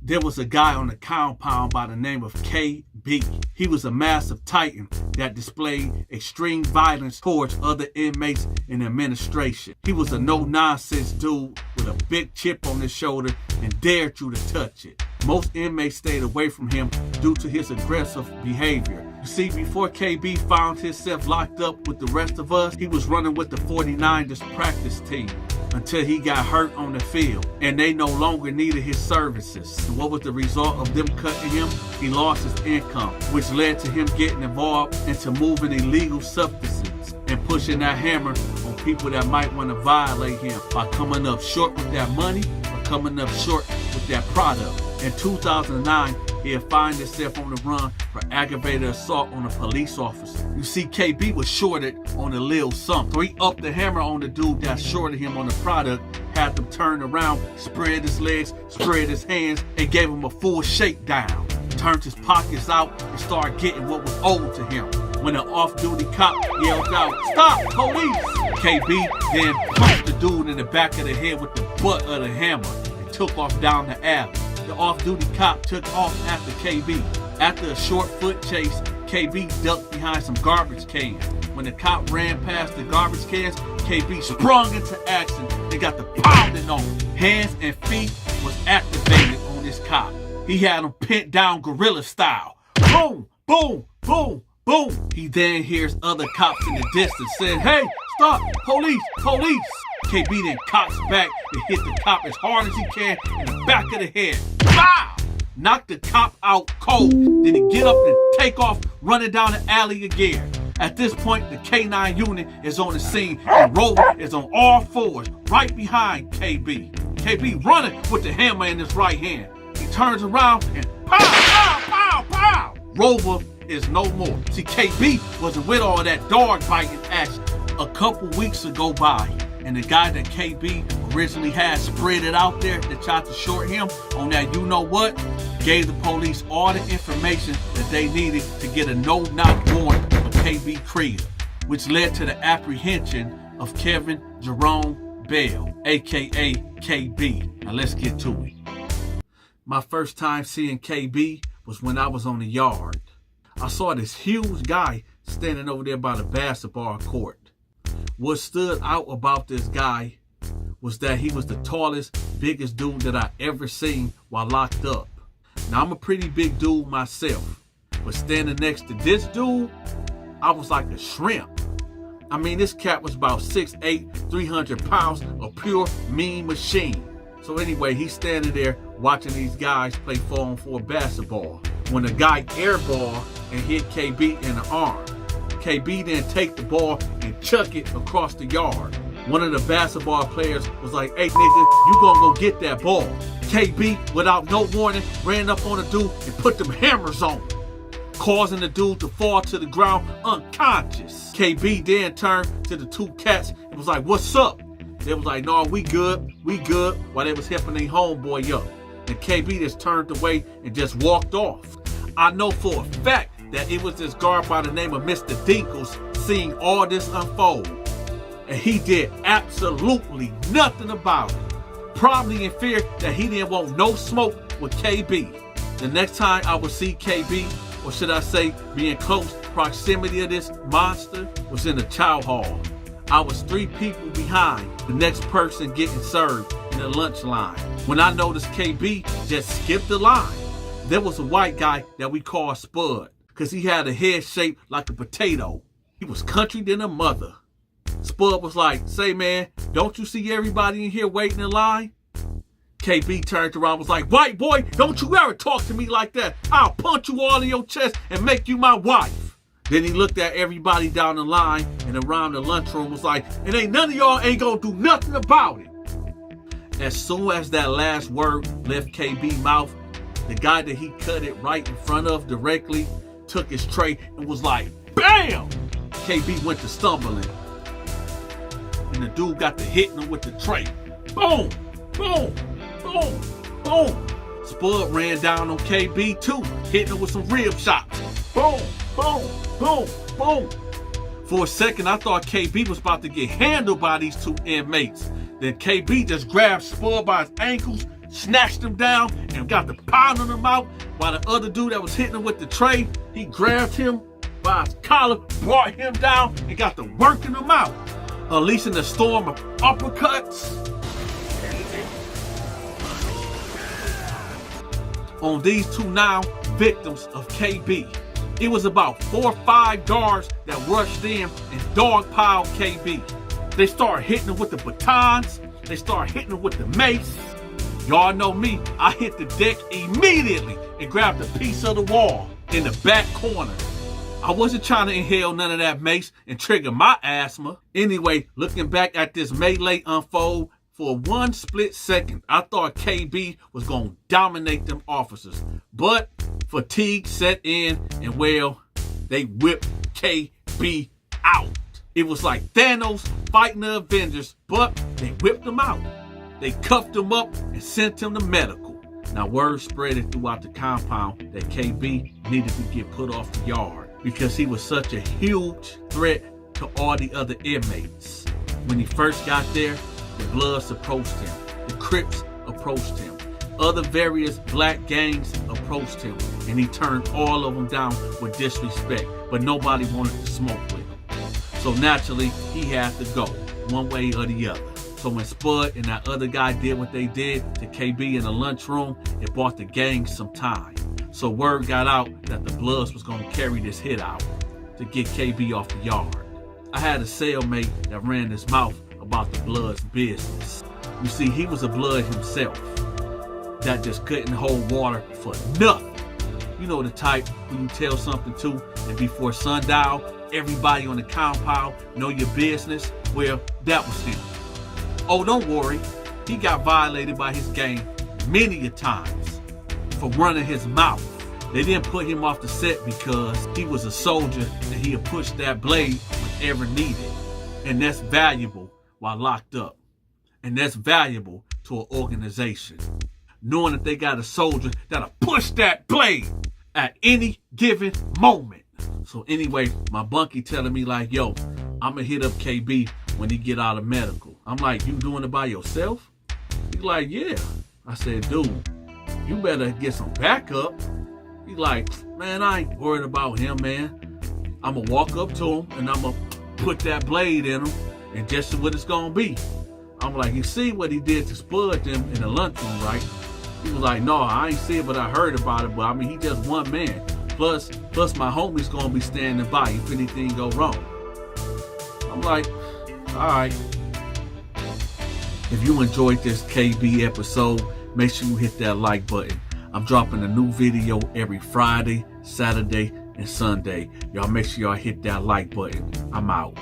There was a guy on the compound by the name of KB. He was a massive titan that displayed extreme violence towards other inmates in the administration. He was a no-nonsense dude with a big chip on his shoulder and dared you to touch it. Most inmates stayed away from him due to his aggressive behavior. You see, before KB found himself locked up with the rest of us, he was running with the 49ers practice team until he got hurt on the field and they no longer needed his services. And what was the result of them cutting him? He lost his income, which led to him getting involved into moving illegal substances and pushing that hammer on people that might want to violate him by coming up short with that money or coming up short with that product. In 2009, he'll find himself on the run for aggravated assault on a police officer. You see, KB was shorted on a little something. So he upped the hammer on the dude that shorted him on the product, had them turn around, spread his legs, spread his hands, and gave him a full shakedown. Turned his pockets out and started getting what was owed to him. When an off-duty cop yelled out, "Stop, police!" KB then punched the dude in the back of the head with the butt of the hammer and took off down the alley. The off-duty cop took off after KB. After a short foot chase, KB ducked behind some garbage cans. When the cop ran past the garbage cans, KB sprung into action and got the pounding on him. Hands and feet was activated on this cop. He had him pinned down gorilla style. Boom, boom, boom, boom. He then hears other cops in the distance saying, "Hey, stop, police, police." KB then cocks back and hit the cop as hard as he can in the back of the head. Wow! Knock the cop out cold. Then he get up and take off running down the alley again. At this point, the K9 unit is on the scene and Rover is on all fours right behind KB. KB running with the hammer in his right hand. He turns around and pow, pow, pow, pow. Rover is no more. See, KB wasn't with all that dog biting action. A couple weeks ago by, and the guy that KB originally had spread it out there that tried to short him on that you-know-what, gave the police all the information that they needed to get a no-knock warrant for KB Creeder, which led to the apprehension of Kevin Jerome Bell, aka KB. Now let's get to it. My first time seeing KB was when I was on the yard. I saw this huge guy standing over there by the basketball court. What stood out about this guy was that he was the tallest, biggest dude that I ever seen while locked up. Now, I'm a pretty big dude myself, but standing next to this dude, I was like a shrimp. I mean, this cat was about 6'8", 300 pounds, a pure mean machine. So anyway, he's standing there watching these guys play 4-on-4 basketball. When the guy airball and hit KB in the arm, KB then take the ball and chuck it across the yard. One of the basketball players was like, "Hey nigga, you gonna go get that ball." KB, without no warning, ran up on the dude and put them hammers on him, causing the dude to fall to the ground unconscious. KB then turned to the two cats and was like, "What's up?" They was like, "No, we good," while they was helping their homeboy up. And KB just turned away and just walked off. I know for a fact that it was this guard by the name of Mr. Dinkles seeing all this unfold. And he did absolutely nothing about it. Probably in fear that he didn't want no smoke with KB. The next time I would see KB, or should I say be in close proximity of this monster, was in the chow hall. I was 3 people behind the next person getting served in the lunch line. When I noticed KB just skipped the line, there was a white guy that we called Spud, because he had a head shaped like a potato. He was country than a mother. Spud was like, "Say man, don't you see everybody in here waiting in line?" KB turned around and was like, "White boy, don't you ever talk to me like that. I'll punch you all in your chest and make you my wife." Then he looked at everybody down the line and around the lunchroom was like, "And ain't none of y'all ain't gonna do nothing about it." As soon as that last word left KB's mouth, the guy that he cut it right in front of directly took his tray and was like, BAM! KB went to stumbling. And the dude got to hitting him with the tray. Boom! Boom! Boom! Boom! Spud ran down on KB too, hitting him with some rib shots. Boom! Boom! Boom! Boom! For a second, I thought KB was about to get handled by these 2 inmates. Then KB just grabbed Spud by his ankles, snatched him down and got to pounding him out, while the other dude that was hitting him with the tray, he grabbed him by his collar, brought him down, and got to working him out, unleashing a storm of uppercuts on these two now victims of KB. It was about 4 or 5 guards that rushed in and dogpiled KB. They started hitting him with the batons. They started hitting him with the mace. Y'all know me, I hit the deck immediately and grabbed a piece of the wall in the back corner. I wasn't trying to inhale none of that mace and trigger my asthma. Anyway, looking back at this melee unfold, for one split second, I thought KB was going to dominate them officers. But fatigue set in and, well, they whipped KB out. It was like Thanos fighting the Avengers, but they whipped him out. They cuffed him up and sent him to medical. Now, word spread throughout the compound that KB needed to get put off the yard because he was such a huge threat to all the other inmates. When he first got there, the Bloods approached him. The Crips approached him. Other various black gangs approached him, and he turned all of them down with disrespect, but nobody wanted to smoke with him. So naturally, he had to go, one way or the other. So when Spud and that other guy did what they did to KB in the lunchroom, it bought the gang some time. So word got out that the Bloods was going to carry this hit out to get KB off the yard. I had a cellmate that ran his mouth about the Bloods' business. You see, he was a Blood himself that just couldn't hold water for nothing. You know the type who you tell something to, and before sundown, everybody on the compound know your business. Well, that was him. Oh, don't worry, he got violated by his gang many a times for running his mouth. They didn't put him off the set because he was a soldier and he had pushed that blade whenever needed. And that's valuable while locked up. And that's valuable to an organization, knowing that they got a soldier that'll push that blade at any given moment. So anyway, my bunkie telling me like, yo, I'm gonna hit up KB when he get out of medical. I'm like, you doing it by yourself? He's like, yeah. I said, dude, you better get some backup. He's like, man, I ain't worried about him, man. I'm gonna walk up to him and I'm gonna put that blade in him, and just what it's gonna be. I'm like, you see what he did to Spud them in the lunchroom, right? He was like, no, I ain't see it, but I heard about it. But I mean, he just one man. Plus my homie's gonna be standing by if anything go wrong. I'm like, all right. If you enjoyed this KB episode, make sure you hit that like button. I'm dropping a new video every Friday, Saturday, and Sunday. Y'all make sure y'all hit that like button. I'm out.